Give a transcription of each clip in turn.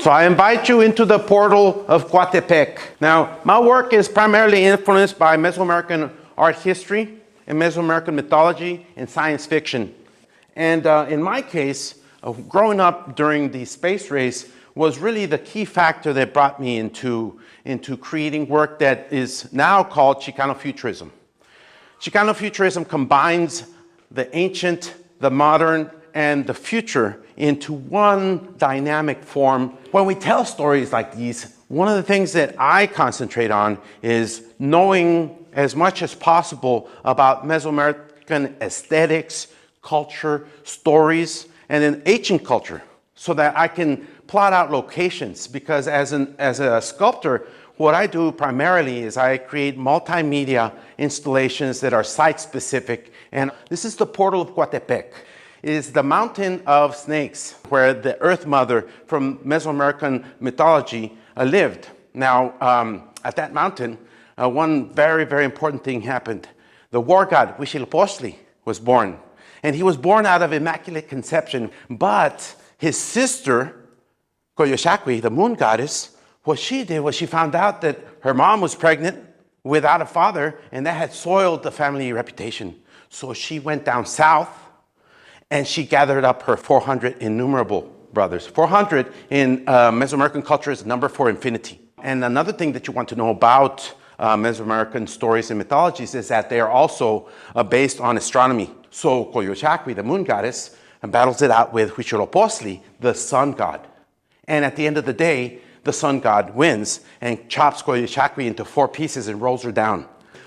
So I invite you into the Portal of Coatepec. Now, my work is primarily influenced by Mesoamerican art history and Mesoamerican mythology and science fiction. And in my case, growing up during the space race was really the key factor that brought me into creating work that is now called Chicano Futurism. Chicano Futurism combines the ancient, the modern, and the future into one dynamic form. When we tell stories like these, one of the things that I concentrate on is knowing as much as possible about Mesoamerican aesthetics, culture, stories, and then ancient culture, so that I can plot out locations. Because as a sculptor, what I do primarily is I create multimedia installations that are site-specific. And this is the Portal of Coatepec. It is the mountain of snakes where the Earth Mother from Mesoamerican mythology lived. Now, at that mountain, one very, very important thing happened. The war god Huitzilopostli was born. And he was born out of immaculate conception. But his sister, Coyolxauqui, the moon goddess, what she did was she found out that her mom was pregnant without a father, and that had soiled the family reputation. So she went down south, and she gathered up her 400 innumerable brothers. 400 in Mesoamerican culture is a number for infinity. And another thing that you want to know about Mesoamerican stories and mythologies is that they are also based on astronomy. So Coyolxauqui, the moon goddess, battles it out with Huitzilopochtli, the sun god. And at the end of the day, the sun god wins and chops Coyolxauqui into 4 pieces and rolls her down.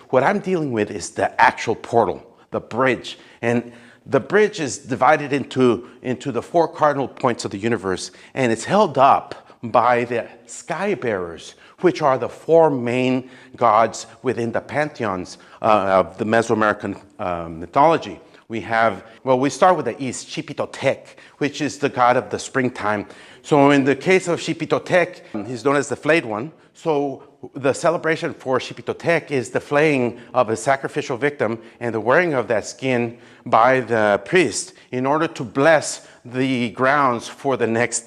What I'm dealing with is the actual portal, the bridge. And the bridge is divided into the 4 cardinal points of the universe, and it's held up by the sky bearers, which are the 4 main gods within the pantheons of the Mesoamerican mythology. We start with the east, Xipi Totec, which is the god of the springtime. So in the case of Xipi Totec, he's known as the flayed one. So the celebration for Xipi Totec is the flaying of a sacrificial victim and the wearing of that skin by the priest in order to bless the grounds for the next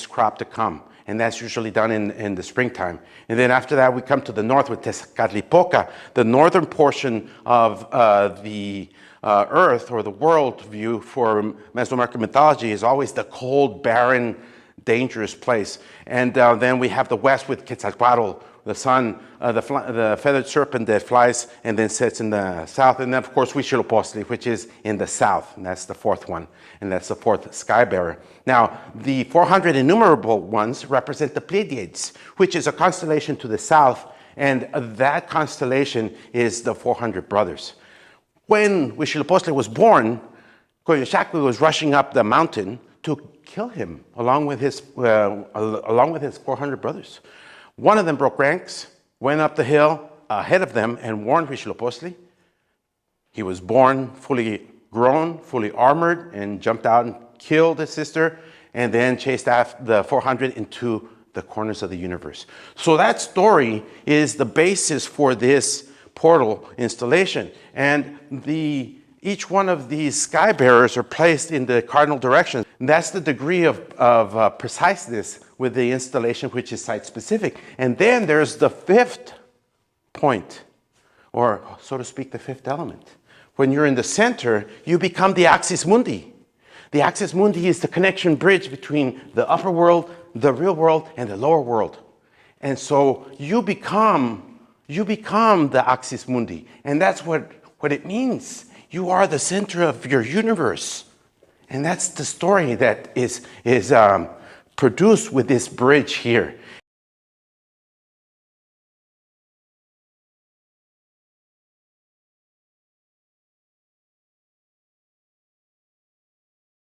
crop to come. And that's usually done in the springtime. And then after that, we come to the north with Tezcatlipoca. The northern portion of the earth or the world view for Mesoamerican mythology is always the cold, barren, dangerous place. And then we have the west with Quetzalcoatl, the sun, the feathered serpent that flies and then sets in the south. And then, of course, Huitzilopostli, which is in the south. And that's the 4th one. And that's the 4th sky bearer. Now, the 400 innumerable ones represent the Pleiades, which is a constellation to the south. And that constellation is the 400 brothers. When Huitzilopostli was born, Coyolxauqui was rushing up the mountain to kill him along with his 400 brothers. One of them broke ranks, went up the hill ahead of them and warned Huitzilopostli. He was born fully grown, fully armored, and jumped out and killed his sister, and then chased after the 400 into the corners of the universe. So that story is the basis for this portal installation. And each one of these sky bearers are placed in the cardinal direction. And that's the degree of preciseness with the installation, which is site-specific. And then there's the 5th point, or so to speak, the 5th element. When you're in the center, you become the axis mundi. The axis mundi is the connection bridge between the upper world, the real world, and the lower world. And so you become the axis mundi. And that's what it means. You are the center of your universe. And that's the story that is produced with this bridge here.